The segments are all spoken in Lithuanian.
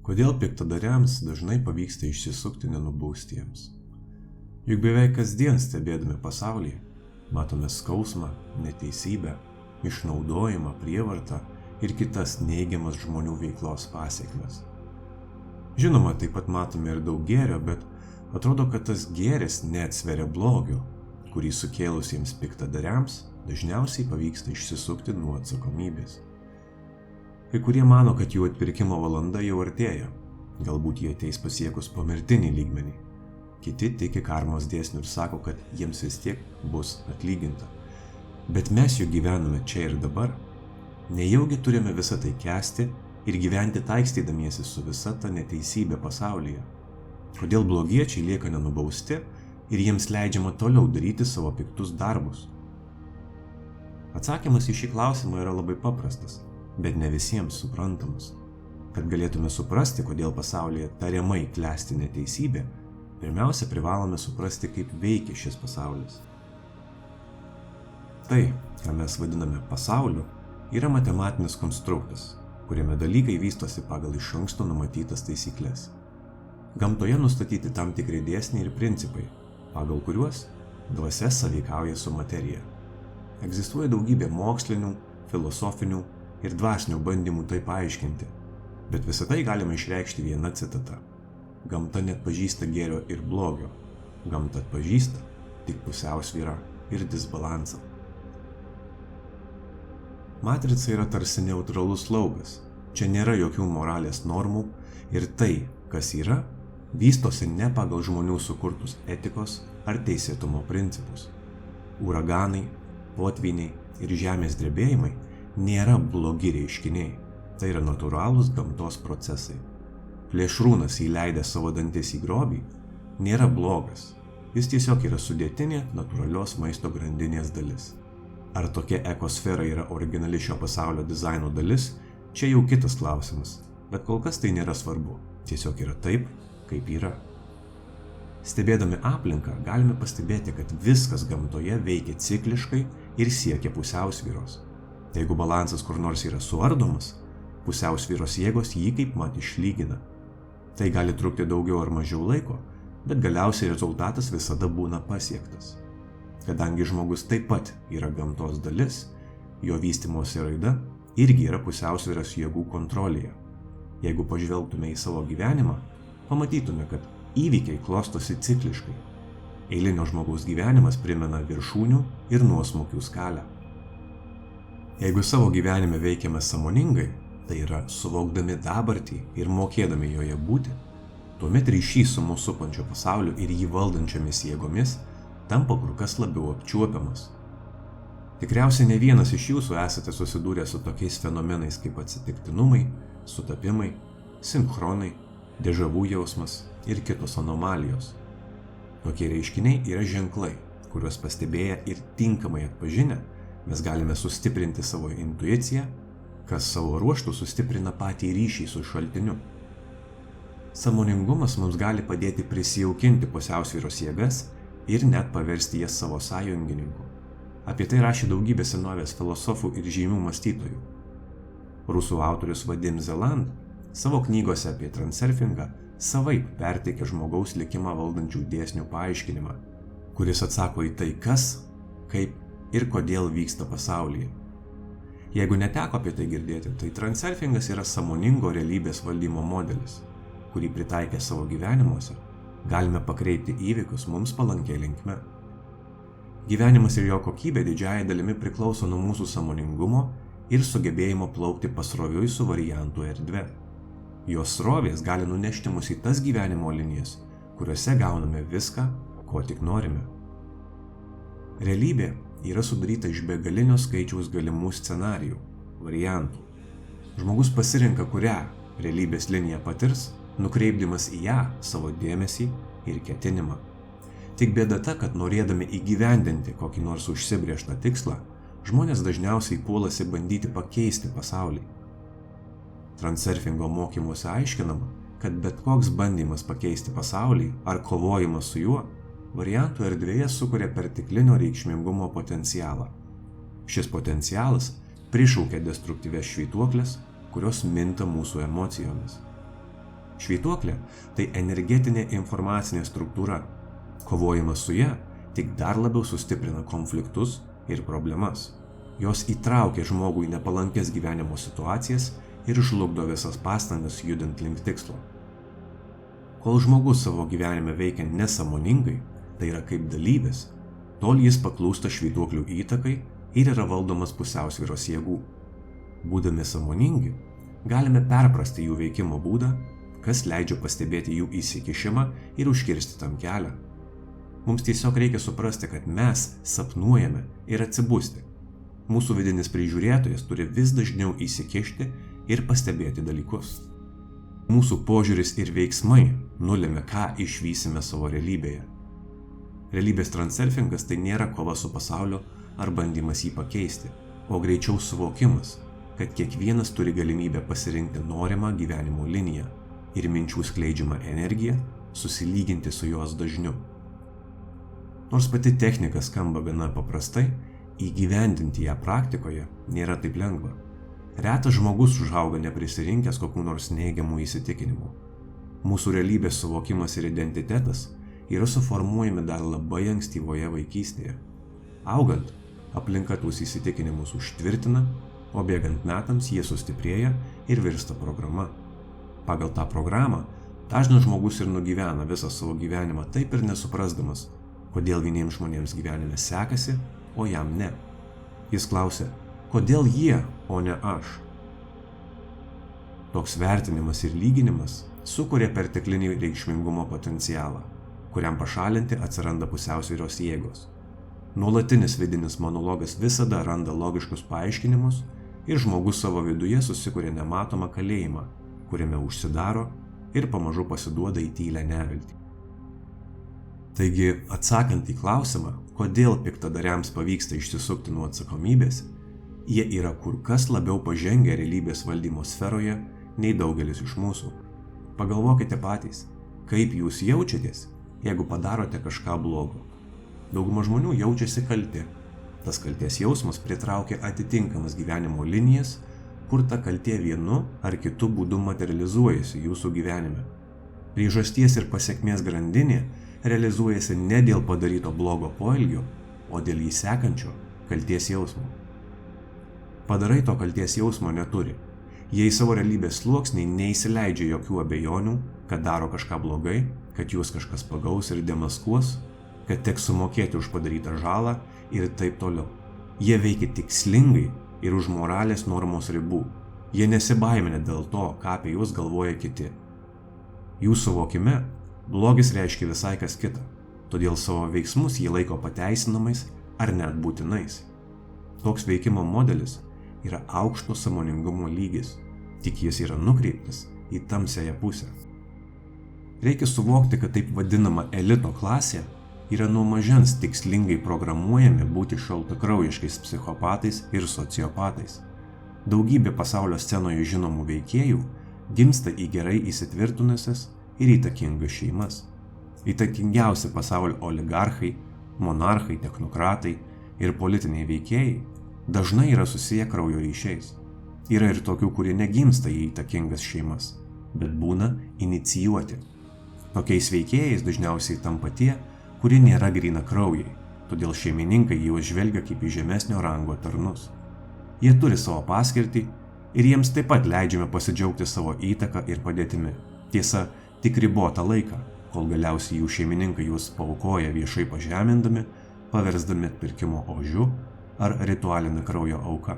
Kodėl piktadariams dažnai pavyksta išsisukti nenubaustiems? Juk beveik kasdien stebėdami pasaulį, matome skausmą, neteisybę, išnaudojimą, prievartą ir kitas neigiamas žmonių veiklos pasekmes. Žinoma, taip pat matome ir daug gėrio, bet atrodo, kad tas gėris neatsveria blogio, kurį sukėlusiems piktadariams dažniausiai pavyksta išsisukti nuo atsakomybės. Kai kurie mano, kad jų atpirkimo valanda jau artėja, galbūt jie ateis pasiekus pomirtinį lygmenį. Kiti tiki karmos dėsniu ir sako, kad jiems vis tiek bus atlyginta. Bet mes juk gyvename čia ir dabar. Nejaugi turime visą tai kęsti ir gyventi taikstydamiesi su visa ta neteisybė pasaulyje? Kodėl blogiečiai lieka nenubausti ir jiems leidžiama toliau daryti savo piktus darbus? Atsakymas į šį klausimą yra labai paprastas, bet ne visiems suprantamas. Kad galėtume suprasti, kodėl pasaulyje tariamai klesti neteisybė, pirmiausia privalome suprasti, kaip veikia šis pasaulis. Tai, ką mes vadiname pasauliu, yra matematinis konstruktas, kuriame dalykai vystosi pagal iš anksto numatytas taisyklės. Gamtoje nustatyti tam tikri dėsniai ir principai, pagal kuriuos dvasia sąveikauja su materija. Egzistuoja daugybė mokslinių, filosofinių ir dvasinių bandymų tai paaiškinti, bet visą tai galima išreikšti viena citata. Gamta neatpažįsta gėrio ir blogio, gamta atpažįsta tik pusiausvyrą ir disbalansą. Matrica yra tarsi neutralus laukas, čia nėra jokių moralės normų ir tai, kas yra, vystosi ne pagal žmonių sukurtus etikos ar teisėtumo principus. Uraganai, potvyniai ir žemės drebėjimai nėra blogi reiškiniai, tai yra natūralūs gamtos procesai. Plėšrūnas įleidęs savo dantis į grobį nėra blogas, jis tiesiog yra sudėtinė natūralios maisto grandinės dalis. Ar tokia ekosfera yra originali šio pasaulio dizaino dalis, čia jau kitas klausimas, bet kol kas tai nėra svarbu, tiesiog yra taip, kaip yra. Stebėdami aplinką galime pastebėti, kad viskas gamtoje veikia cikliškai ir siekia pusiausvyros. Jeigu balansas kur nors yra suardomas, pusiausvyros jėgos jį kaip mat išlygina. Tai gali trukti daugiau ar mažiau laiko, bet galiausiai rezultatas visada būna pasiektas. Kadangi žmogus taip pat yra gamtos dalis, jo vystymosi raida irgi yra pusiausvyros jėgų kontrolėje. Jeigu pažvelgtume į savo gyvenimą, pamatytume, kad įvykiai klostosi cikliškai. Eilinio žmogaus gyvenimas primena viršūnių ir nuosmukių skalę. Jeigu savo gyvenime veikiame sąmoningai, tai yra suvokdami dabartį ir mokėdami joje būti, tuomet ryšys su mūsų supančiu pasauliu ir jį valdančiomis jėgomis tampa kur kas labiau apčiuopiamas. Tikriausiai ne vienas iš jūsų esate susidūrę su tokiais fenomenais kaip atsitiktinumai, sutapimai, sinchronai, dežavų jausmas ir kitos anomalijos. Tokie reiškiniai yra ženklai, kuriuos pastebėję ir tinkamai atpažinę, mes galime sustiprinti savo intuiciją, kas savo ruožtu sustiprina patį ryšį su šaltiniu. Sąmoningumas mums gali padėti prisijaukinti pusiausvyros jėgas ir net paversti jas savo sąjungininku. Apie tai rašė daugybė senovės filosofų ir žymių mąstytojų. Rusų autorius Vadim Zeland savo knygose apie transurfingą savaip perteikia žmogaus likimą valdančių dėsnių paaiškinimą, kuris atsako į tai, kas, kaip ir kodėl vyksta pasaulyje. Jeigu neteko apie tai girdėti, tai transurfingas yra sąmoningo realybės valdymo modelis, kurį pritaikę savo gyvenimuose galime pakreipti įvykius mums palankia linkme. Gyvenimas ir jo kokybė didžiąja dalimi priklauso nuo mūsų sąmoningumo ir sugebėjimo plaukti pasroviui su variantų erdve. Jos srovės gali nunešti mus į tas gyvenimo linijas, kuriuose gauname viską, ko tik norime. Realybė yra sudaryta iš begalinio skaičiaus galimų scenarijų, variantų. Žmogus pasirenka, kurią realybės liniją patirs, nukreipdamas į ją savo dėmesį ir ketinimą. Tik bėda ta, kad norėdami įgyvendinti kokį nors užsibrėžtą tikslą, žmonės dažniausiai puolasi bandyti pakeisti pasaulį. Transurfingo mokymuose aiškinama, kad bet koks bandymas pakeisti pasaulį ar kovojimas su juo variantų erdvėje sukuria perteklinio reikšmingumo potencialą. Šis potencialas prišaukia destruktyvias švytuoklės, kurios minta mūsų emocijomis. Švytuoklė – tai energetinė informacinė struktūra. Kovojimas su ja tik dar labiau sustiprina konfliktus ir problemas. Jos įtraukia žmogų į nepalankės gyvenimo situacijas ir žlugdo visas pastangas judant link tikslo. Kol žmogus savo gyvenime veikia nesąmoningai, tai yra kaip dalyvis, tol jis paklūsta švytuoklių įtakai ir yra valdomas pusiausvyros jėgų. Būdami sąmoningi, galime perprasti jų veikimo būdą, kas leidžia pastebėti jų įsikišimą ir užkirsti tam kelią. Mums tiesiog reikia suprasti, kad mes sapnuojame ir atsibusti. Mūsų vidinis prižiūrėtojas turi vis dažniau įsikišti ir pastebėti dalykus. Mūsų požiūris ir veiksmai nulėmė, ką išvysime savo realybėje. Realybės transurfingas tai nėra kova su pasauliu ar bandymas jį pakeisti, o greičiau suvokimas, kad kiekvienas turi galimybę pasirinkti norimą gyvenimo liniją ir minčių skleidžiamą energiją susilyginti su jos dažniu. Nors pati technika skamba gana paprastai, įgyvendinti ją praktikoje nėra taip lengva. Retas žmogus užauga neprisirinkęs kokių nors neigiamų įsitikinimų. Mūsų realybės suvokimas ir identitetas yra suformuojami dar labai ankstyvoje vaikystėje. Augant, aplinka tuos įsitikinimus užtvirtina, o bėgant metams jie sustiprėja ir virsta programa. Pagal tą programą dažnas žmogus ir nugyvena visą savo gyvenimą taip ir nesuprasdamas, kodėl vieniems žmonėms gyvenime sekasi, o jam ne. Jis klausia, kodėl jie, o ne aš. Toks vertinimas ir lyginimas sukuria perteklinį reikšmingumo potencialą, kuriam pašalinti atsiranda pusiausvyros jėgos. Nuolatinis vidinis monologas visada randa logiškus paaiškinimus ir žmogus savo viduje susikuria nematomą kalėjimą, kuriame užsidaro ir pamažu pasiduoda į tylią neviltį. Taigi, atsakant į klausimą, kodėl piktadariams pavyksta išsisukti nuo atsakomybės, jie yra kur kas labiau pažengę realybės valdymo sferoje nei daugelis iš mūsų. Pagalvokite patys, kaip jūs jaučiatės, jeigu padarote kažką blogo. Dauguma žmonių jaučiasi kalti. Tas kaltės jausmas pritraukia atitinkamas gyvenimo linijas, kur ta kaltė vienu ar kitu būdu materializuojasi jūsų gyvenime. Priežasties ir pasekmės grandinė realizuojasi ne dėl padaryto blogo poelgio, o dėl jį sekančio kaltės jausmo. Padarai to kaltės jausmo neturi. Jie į savo realybės sluoksnį neįsileidžia jokių abejonių, kad daro kažką blogai, kad juos kažkas pagaus ir demaskuos, kad teks sumokėti už padarytą žalą ir taip toliau. Jie veikia tikslingai ir už moralės normos ribų. Jie nesibaimina dėl to, ką apie juos galvoja kiti. Jų suvokime blogis reiškia visai kas kita, todėl savo veiksmus jie laiko pateisinamais ar net būtinais. Toks veikimo modelis yra aukšto sąmoningumo lygis, tik jis yra nukreiptas į tamsiąją pusę. Reikia suvokti, kad taip vadinama elito klasė yra nuo mažens tikslingai programuojami būti šaltakraujiškais psichopatais ir sociopatais. Daugybė pasaulio scenoje žinomų veikėjų gimsta į gerai įsitvirtinusias ir įtakingas šeimas. Įtakingiausi pasaulio oligarchai, monarchai, technokratai ir politiniai veikėjai dažnai yra susiję kraujo ryšiais. Yra ir tokių, kurie negimsta į įtakingas šeimas, bet būna inicijuoti. Tokiais veikėjais dažniausiai tampa tie, kurie nėra gryna kraujai, todėl šeimininkai juos žvelgia kaip į žemesnio rango tarnus. Jie turi savo paskirtį ir jiems taip pat leidžiame pasidžiaugti savo įtaką ir padėtimi. Tiesa, tik ribotą laiką, kol galiausiai jų šeimininkai juos paaukoja viešai pažemindami, paversdami atpirkimo ožiu ar ritualinę kraujo auką.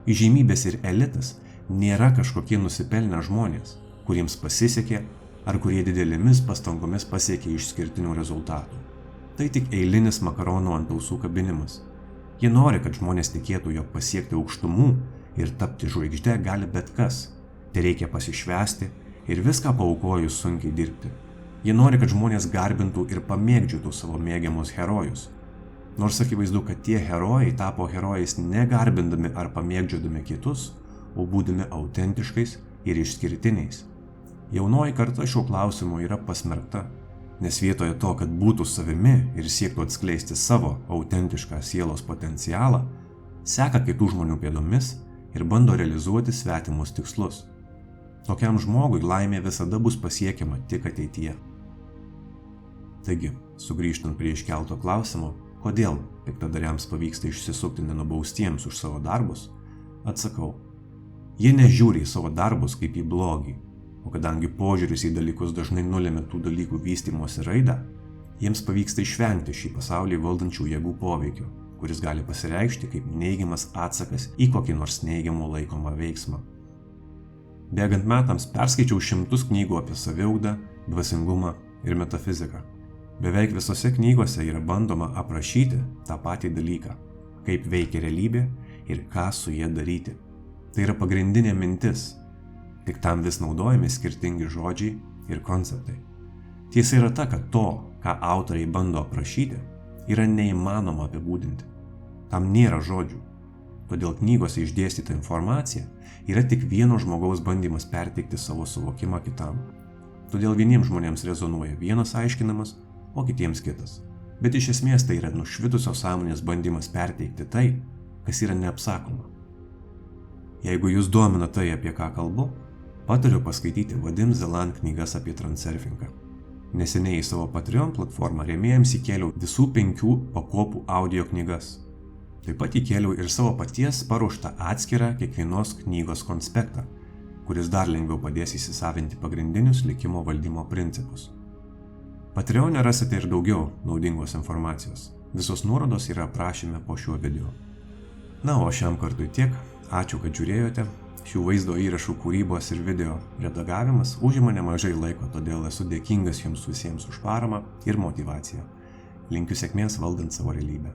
Įžymybės ir elitas nėra kažkokie nusipelnę žmonės, kuriems pasisekė ar kurie didelėmis pastangomis pasiekė išskirtinių rezultatų. Tai tik eilinis makaronų ant ausų kabinimas. Jie nori, kad žmonės tikėtų, jog pasiekti aukštumų ir tapti žvaigžde gali bet kas. Tai reikia pasišvęsti ir viską paaukojus sunkiai dirbti. Jie nori, kad žmonės garbintų ir pamėgdžiotų savo mėgiamus herojus. Nors akivaizdu, kad tie herojai tapo herojais negarbindami ar pamėgdžiodami kitus, o būdami autentiškais ir išskirtiniais. Jaunoji karta šiuo klausimu yra pasmerkta, nes vietoje to, kad būtų savimi ir siektų atskleisti savo autentišką sielos potencialą, seka kitų žmonių pėdomis ir bando realizuoti svetimus tikslus. Tokiam žmogui laimė visada bus pasiekiama tik ateityje. Taigi, sugrįžtant prie iškelto klausimo, kodėl piktadariams pavyksta išsisukti nenubaustiems už savo darbus, atsakau. Jie nežiūri į savo darbus kaip į blogį, o kadangi požiūris į dalykus dažnai nulėmė tų dalykų vystymosi raidą, jiems pavyksta išvengti šį pasaulį valdančių jėgų poveikio, kuris gali pasireikšti kaip neigiamas atsakas į kokį nors neigiamų laikomą veiksmą. Bėgant metams perskaičiau šimtus knygų apie saviugdą, dvasingumą ir metafiziką. Beveik visose knygose yra bandoma aprašyti tą patį dalyką, kaip veikia realybė ir ką su jie daryti. Tai yra pagrindinė mintis, tik tam vis naudojami skirtingi žodžiai ir konceptai. Tiesa yra ta, kad to, ką autoriai bando aprašyti, yra neįmanoma apibūdinti. Tam nėra žodžių. Todėl knygose išdėstyta informacija yra tik vieno žmogaus bandymas perteikti savo suvokimą kitam. Todėl vieniems žmonėms rezonuoja vienas aiškinamas, o kitiems kitas. Bet iš esmės tai yra nušvitusios sąmonės bandymas perteikti tai, kas yra neapsakoma. Jeigu jūs domina tai, apie ką kalbu, patariu paskaityti Vadim Zeland knygas apie transurfingą. Neseniai į savo Patreon platformą rėmėjams įkėliau visų 5 pakopų audio knygas. Taip pat įkėliau ir savo paties paruoštą atskirą kiekvienos knygos konspektą, kuris dar lengviau padės įsisavinti pagrindinius likimo valdymo principus. Patreon'e rasite ir daugiau naudingos informacijos. Visos nuorodos yra aprašyme po šiuo video. Na, o šiam kartui tiek. Ačiū, kad žiūrėjote. Šių vaizdo įrašų kūrybos ir video redagavimas užima nemažai laiko, todėl esu dėkingas jums visiems už paramą ir motyvaciją. Linkiu sėkmės valdant savo realybę.